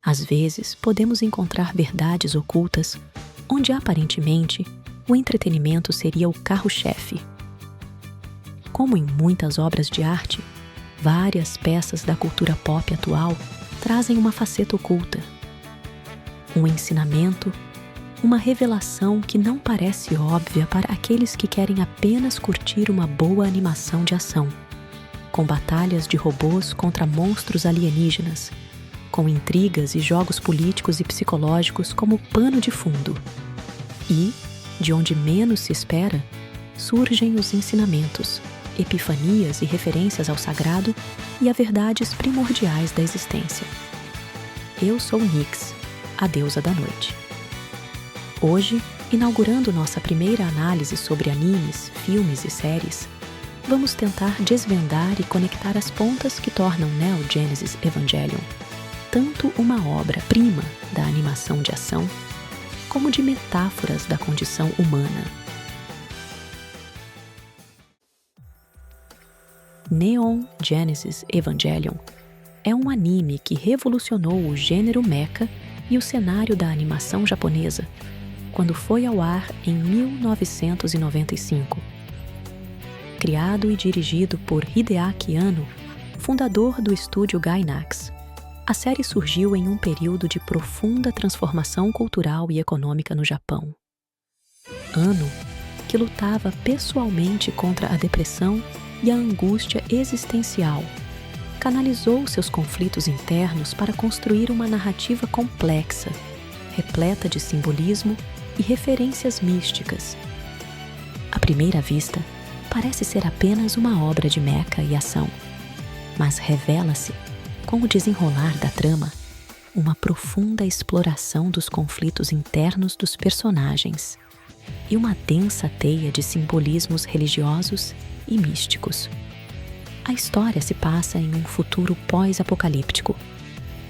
Às vezes, podemos encontrar verdades ocultas onde, aparentemente, o entretenimento seria o carro-chefe. Como em muitas obras de arte, várias peças da cultura pop atual trazem uma faceta oculta, um ensinamento, uma revelação que não parece óbvia para aqueles que querem apenas curtir uma boa animação de ação, com batalhas de robôs contra monstros alienígenas, com intrigas e jogos políticos e psicológicos como pano de fundo. E, de onde menos se espera, surgem os ensinamentos, epifanias e referências ao sagrado e a verdades primordiais da existência. Eu sou Nyx, a deusa da noite. Hoje, inaugurando nossa primeira análise sobre animes, filmes e séries, vamos tentar desvendar e conectar as pontas que tornam Neon Genesis Evangelion tanto uma obra-prima da animação de ação, como de metáforas da condição humana. Neon Genesis Evangelion é um anime que revolucionou o gênero mecha e o cenário da animação japonesa, quando foi ao ar em 1995. Criado e dirigido por Hideaki Anno, fundador do estúdio Gainax, a série surgiu em um período de profunda transformação cultural e econômica no Japão. Anno, que lutava pessoalmente contra a depressão e a angústia existencial, canalizou seus conflitos internos para construir uma narrativa complexa, repleta de simbolismo e referências místicas. À primeira vista, parece ser apenas uma obra de mecha e ação, mas revela-se, com o desenrolar da trama, uma profunda exploração dos conflitos internos dos personagens e uma densa teia de simbolismos religiosos e místicos. A história se passa em um futuro pós-apocalíptico,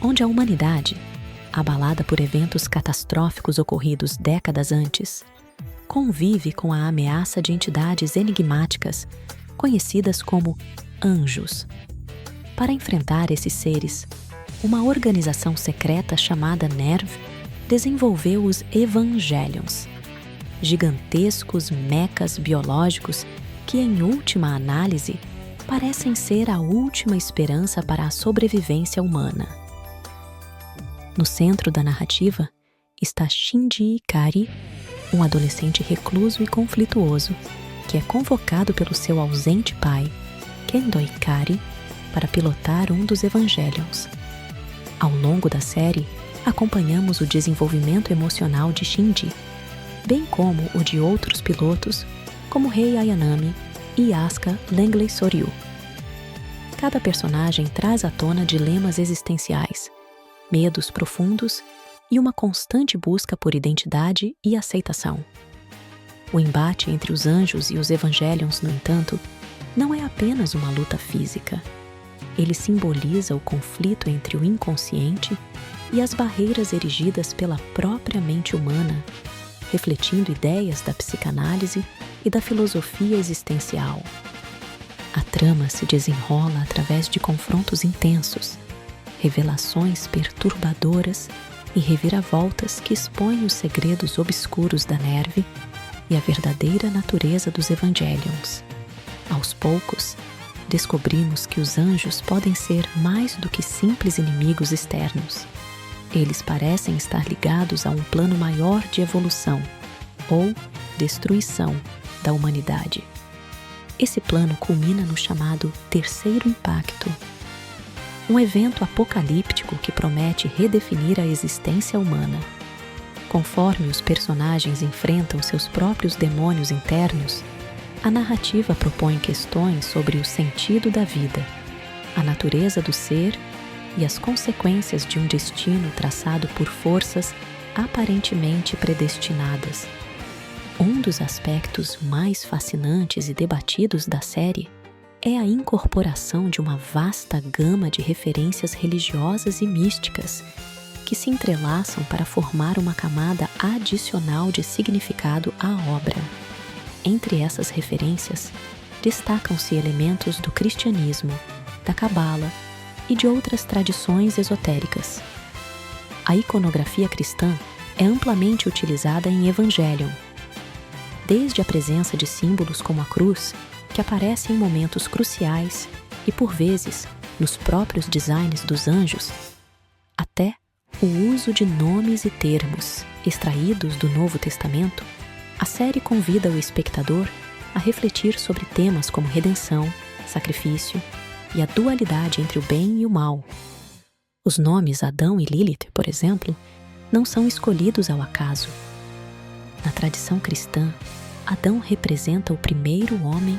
onde a humanidade, abalada por eventos catastróficos ocorridos décadas antes, convive com a ameaça de entidades enigmáticas conhecidas como anjos. Para enfrentar esses seres, uma organização secreta chamada NERV desenvolveu os Evangelions, gigantescos mechas biológicos que, em última análise, parecem ser a última esperança para a sobrevivência humana. No centro da narrativa está Shinji Ikari, um adolescente recluso e conflituoso, que é convocado pelo seu ausente pai, Kendo Ikari, para pilotar um dos Evangelions. Ao longo da série, acompanhamos o desenvolvimento emocional de Shinji, bem como o de outros pilotos, como Rei Ayanami e Asuka Langley Soryu. Cada personagem traz à tona dilemas existenciais, medos profundos e uma constante busca por identidade e aceitação. O embate entre os anjos e os Evangelions, no entanto, não é apenas uma luta física. Ele simboliza o conflito entre o inconsciente e as barreiras erigidas pela própria mente humana, refletindo ideias da psicanálise e da filosofia existencial. A trama se desenrola através de confrontos intensos, revelações perturbadoras e reviravoltas que expõem os segredos obscuros da NERV e a verdadeira natureza dos Evangelions. Aos poucos, descobrimos que os anjos podem ser mais do que simples inimigos externos. Eles parecem estar ligados a um plano maior de evolução ou destruição da humanidade. Esse plano culmina no chamado Terceiro Impacto, um evento apocalíptico que promete redefinir a existência humana. Conforme os personagens enfrentam seus próprios demônios internos, a narrativa propõe questões sobre o sentido da vida, a natureza do ser e as consequências de um destino traçado por forças aparentemente predestinadas. Um dos aspectos mais fascinantes e debatidos da série é a incorporação de uma vasta gama de referências religiosas e místicas que se entrelaçam para formar uma camada adicional de significado à obra. Entre essas referências, destacam-se elementos do cristianismo, da cabala e de outras tradições esotéricas. A iconografia cristã é amplamente utilizada em Evangelion. Desde a presença de símbolos como a cruz, que aparece em momentos cruciais e, por vezes, nos próprios designs dos anjos, até o uso de nomes e termos extraídos do Novo Testamento, a série convida o espectador a refletir sobre temas como redenção, sacrifício e a dualidade entre o bem e o mal. Os nomes Adão e Lilith, por exemplo, não são escolhidos ao acaso. Na tradição cristã, Adão representa o primeiro homem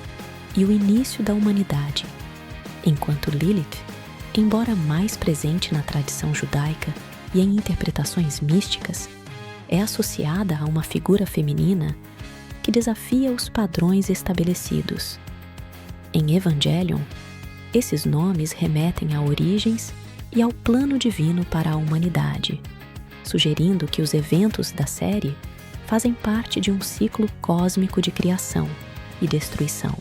e o início da humanidade, enquanto Lilith, embora mais presente na tradição judaica e em interpretações místicas, é associada a uma figura feminina que desafia os padrões estabelecidos. Em Evangelion, esses nomes remetem a origens e ao plano divino para a humanidade, sugerindo que os eventos da série fazem parte de um ciclo cósmico de criação e destruição.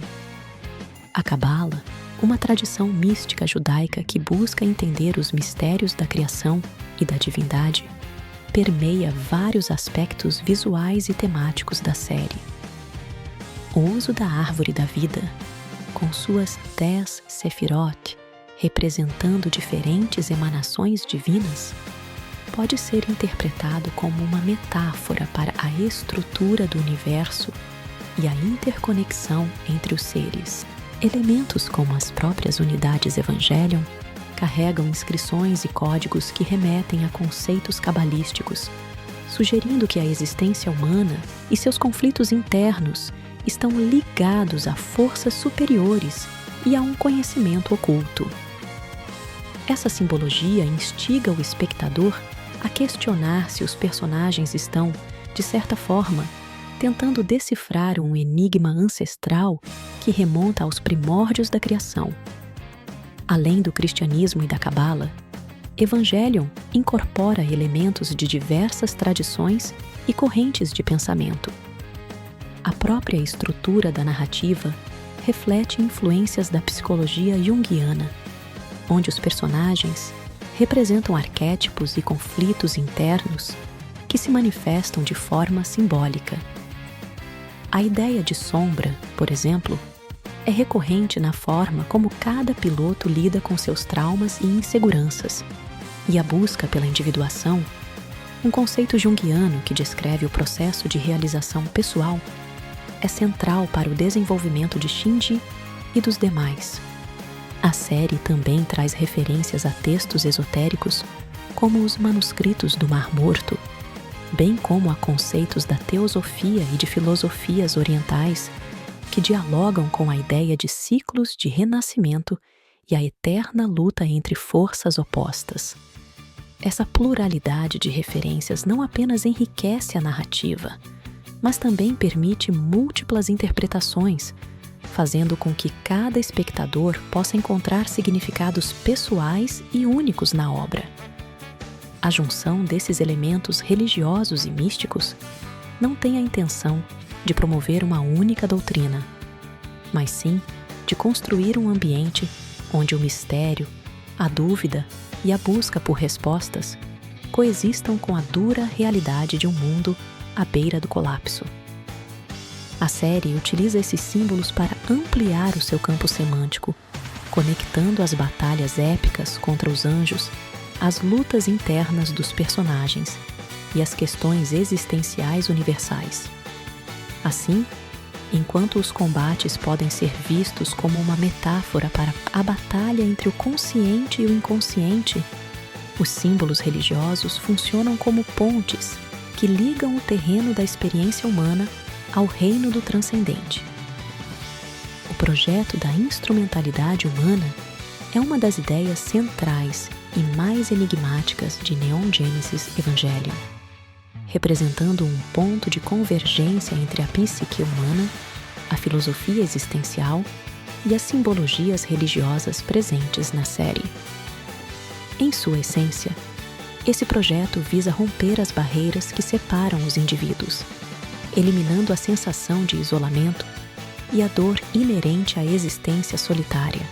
A Cabala, uma tradição mística judaica que busca entender os mistérios da criação e da divindade, permeia vários aspectos visuais e temáticos da série. O uso da árvore da vida, com suas 10 Sefirot, representando diferentes emanações divinas, pode ser interpretado como uma metáfora para a estrutura do universo e a interconexão entre os seres. Elementos como as próprias unidades Evangelion carregam inscrições e códigos que remetem a conceitos cabalísticos, sugerindo que a existência humana e seus conflitos internos estão ligados a forças superiores e a um conhecimento oculto. Essa simbologia instiga o espectador a questionar se os personagens estão, de certa forma, tentando decifrar um enigma ancestral que remonta aos primórdios da criação. Além do cristianismo e da Cabala, Evangelion incorpora elementos de diversas tradições e correntes de pensamento. A própria estrutura da narrativa reflete influências da psicologia junguiana, onde os personagens representam arquétipos e conflitos internos que se manifestam de forma simbólica. A ideia de sombra, por exemplo, é recorrente na forma como cada piloto lida com seus traumas e inseguranças, e a busca pela individuação, um conceito junguiano que descreve o processo de realização pessoal, é central para o desenvolvimento de Shinji e dos demais. A série também traz referências a textos esotéricos, como os manuscritos do Mar Morto, bem como a conceitos da teosofia e de filosofias orientais que dialogam com a ideia de ciclos de renascimento e a eterna luta entre forças opostas. Essa pluralidade de referências não apenas enriquece a narrativa, mas também permite múltiplas interpretações, fazendo com que cada espectador possa encontrar significados pessoais e únicos na obra. A junção desses elementos religiosos e místicos não tem a intenção de promover uma única doutrina, mas sim de construir um ambiente onde o mistério, a dúvida e a busca por respostas coexistam com a dura realidade de um mundo à beira do colapso. A série utiliza esses símbolos para ampliar o seu campo semântico, conectando as batalhas épicas contra os anjos, as lutas internas dos personagens e as questões existenciais universais. Assim, enquanto os combates podem ser vistos como uma metáfora para a batalha entre o consciente e o inconsciente, os símbolos religiosos funcionam como pontes que ligam o terreno da experiência humana ao reino do transcendente. O projeto da instrumentalidade humana é uma das ideias centrais e mais enigmáticas de Neon Genesis Evangelion, representando um ponto de convergência entre a psique humana, a filosofia existencial e as simbologias religiosas presentes na série. Em sua essência, esse projeto visa romper as barreiras que separam os indivíduos, eliminando a sensação de isolamento e a dor inerente à existência solitária.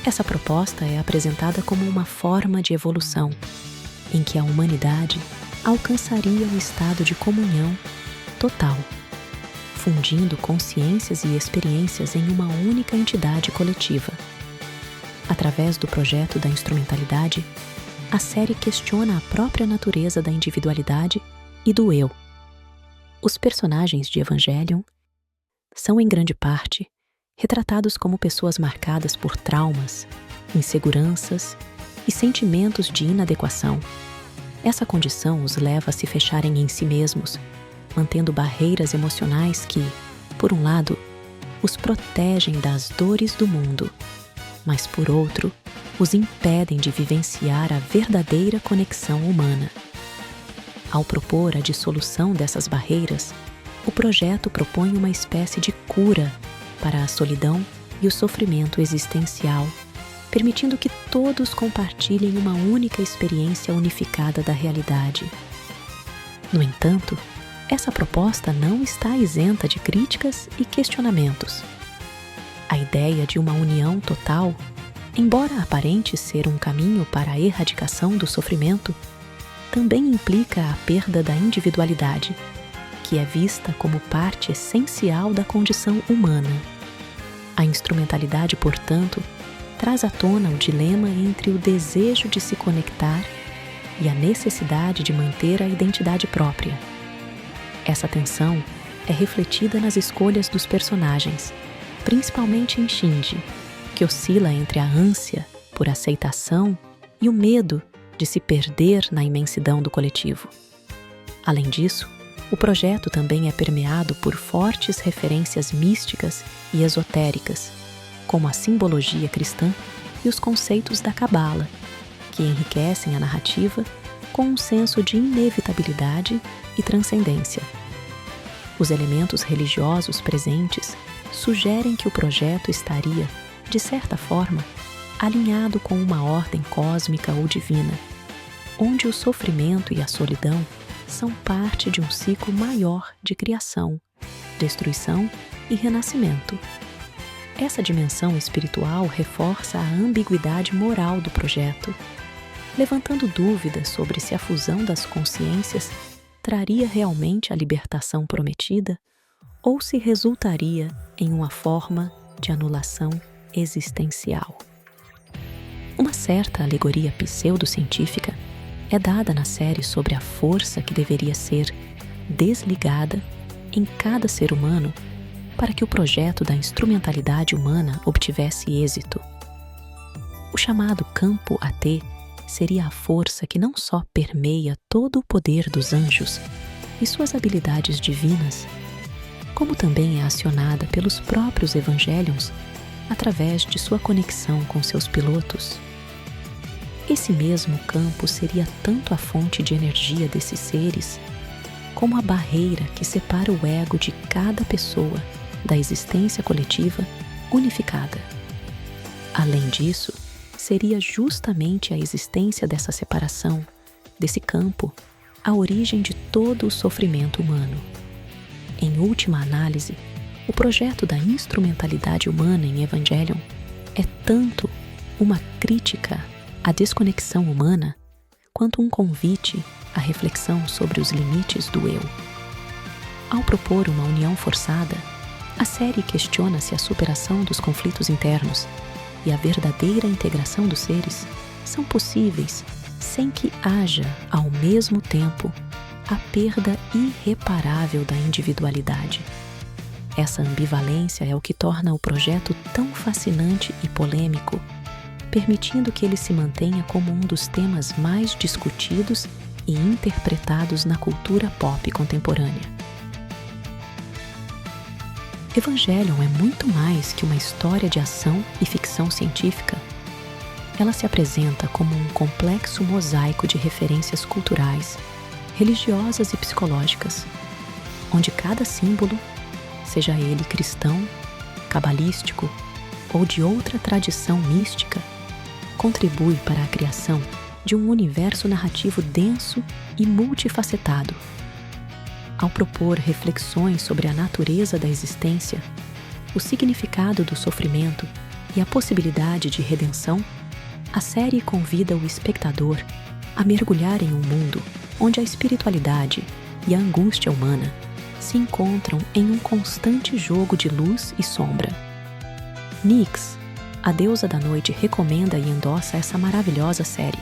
Essa proposta é apresentada como uma forma de evolução, em que a humanidade alcançaria um estado de comunhão total, fundindo consciências e experiências em uma única entidade coletiva. Através do projeto da instrumentalidade, a série questiona a própria natureza da individualidade e do eu. Os personagens de Evangelion são, em grande parte, retratados como pessoas marcadas por traumas, inseguranças e sentimentos de inadequação. Essa condição os leva a se fecharem em si mesmos, mantendo barreiras emocionais que, por um lado, os protegem das dores do mundo, mas, por outro, os impedem de vivenciar a verdadeira conexão humana. Ao propor a dissolução dessas barreiras, o projeto propõe uma espécie de cura para a solidão e o sofrimento existencial, permitindo que todos compartilhem uma única experiência unificada da realidade. No entanto, essa proposta não está isenta de críticas e questionamentos. A ideia de uma união total, embora aparente ser um caminho para a erradicação do sofrimento, também implica a perda da individualidade, que é vista como parte essencial da condição humana. A instrumentalidade, portanto, traz à tona o dilema entre o desejo de se conectar e a necessidade de manter a identidade própria. Essa tensão é refletida nas escolhas dos personagens, principalmente em Shinji, que oscila entre a ânsia por aceitação e o medo de se perder na imensidão do coletivo. Além disso, o projeto também é permeado por fortes referências místicas e esotéricas, como a simbologia cristã e os conceitos da Cabala, que enriquecem a narrativa com um senso de inevitabilidade e transcendência. Os elementos religiosos presentes sugerem que o projeto estaria, de certa forma, alinhado com uma ordem cósmica ou divina, onde o sofrimento e a solidão são parte de um ciclo maior de criação, destruição e renascimento. Essa dimensão espiritual reforça a ambiguidade moral do projeto, levantando dúvidas sobre se a fusão das consciências traria realmente a libertação prometida ou se resultaria em uma forma de anulação existencial. Uma certa alegoria pseudocientífica é dada na série sobre a força que deveria ser desligada em cada ser humano para que o projeto da instrumentalidade humana obtivesse êxito. O chamado campo AT seria a força que não só permeia todo o poder dos anjos e suas habilidades divinas, como também é acionada pelos próprios Evangelions através de sua conexão com seus pilotos. Esse mesmo campo seria tanto a fonte de energia desses seres, como a barreira que separa o ego de cada pessoa da existência coletiva unificada. Além disso, seria justamente a existência dessa separação, desse campo, a origem de todo o sofrimento humano. Em última análise, o projeto da instrumentalidade humana em Evangelion é tanto uma crítica à desconexão humana quanto um convite à reflexão sobre os limites do eu. Ao propor uma união forçada, a série questiona se a superação dos conflitos internos e a verdadeira integração dos seres são possíveis sem que haja, ao mesmo tempo, a perda irreparável da individualidade. Essa ambivalência é o que torna o projeto tão fascinante e polêmico, permitindo que ele se mantenha como um dos temas mais discutidos e interpretados na cultura pop contemporânea. Evangelion é muito mais que uma história de ação e ficção científica. Ela se apresenta como um complexo mosaico de referências culturais, religiosas e psicológicas, onde cada símbolo, seja ele cristão, cabalístico ou de outra tradição mística, contribui para a criação de um universo narrativo denso e multifacetado. Ao propor reflexões sobre a natureza da existência, o significado do sofrimento e a possibilidade de redenção, a série convida o espectador a mergulhar em um mundo onde a espiritualidade e a angústia humana se encontram em um constante jogo de luz e sombra. Nyx, a deusa da noite, recomenda e endossa essa maravilhosa série,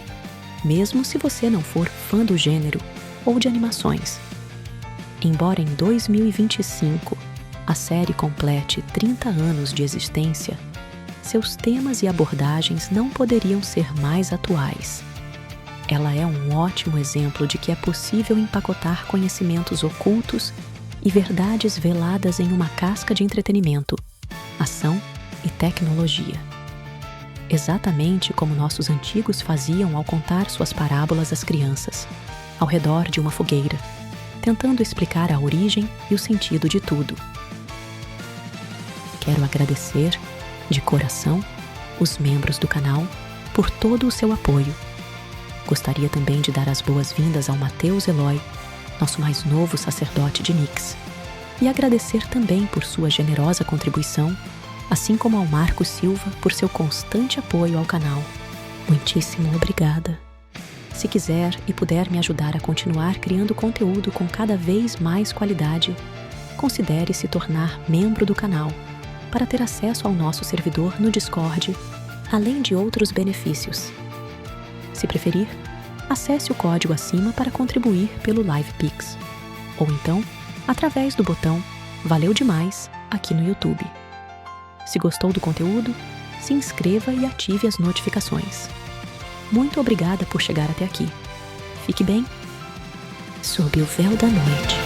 mesmo se você não for fã do gênero ou de animações. Embora em 2025 a série complete 30 anos de existência, seus temas e abordagens não poderiam ser mais atuais. Ela é um ótimo exemplo de que é possível empacotar conhecimentos ocultos e verdades veladas em uma casca de entretenimento, ação e tecnologia. Exatamente como nossos antigos faziam ao contar suas parábolas às crianças, ao redor de uma fogueira, tentando explicar a origem e o sentido de tudo. Quero agradecer, de coração, os membros do canal por todo o seu apoio. Gostaria também de dar as boas-vindas ao Matheus Eloy, nosso mais novo sacerdote de Nyx, e agradecer também por sua generosa contribuição, assim como ao Marcos Silva por seu constante apoio ao canal. Muitíssimo obrigada. Se quiser e puder me ajudar a continuar criando conteúdo com cada vez mais qualidade, considere se tornar membro do canal para ter acesso ao nosso servidor no Discord, além de outros benefícios. Se preferir, acesse o código acima para contribuir pelo LivePix, ou então, através do botão Valeu Demais aqui no YouTube. Se gostou do conteúdo, se inscreva e ative as notificações. Muito obrigada por chegar até aqui. Fique bem, sob o véu da noite.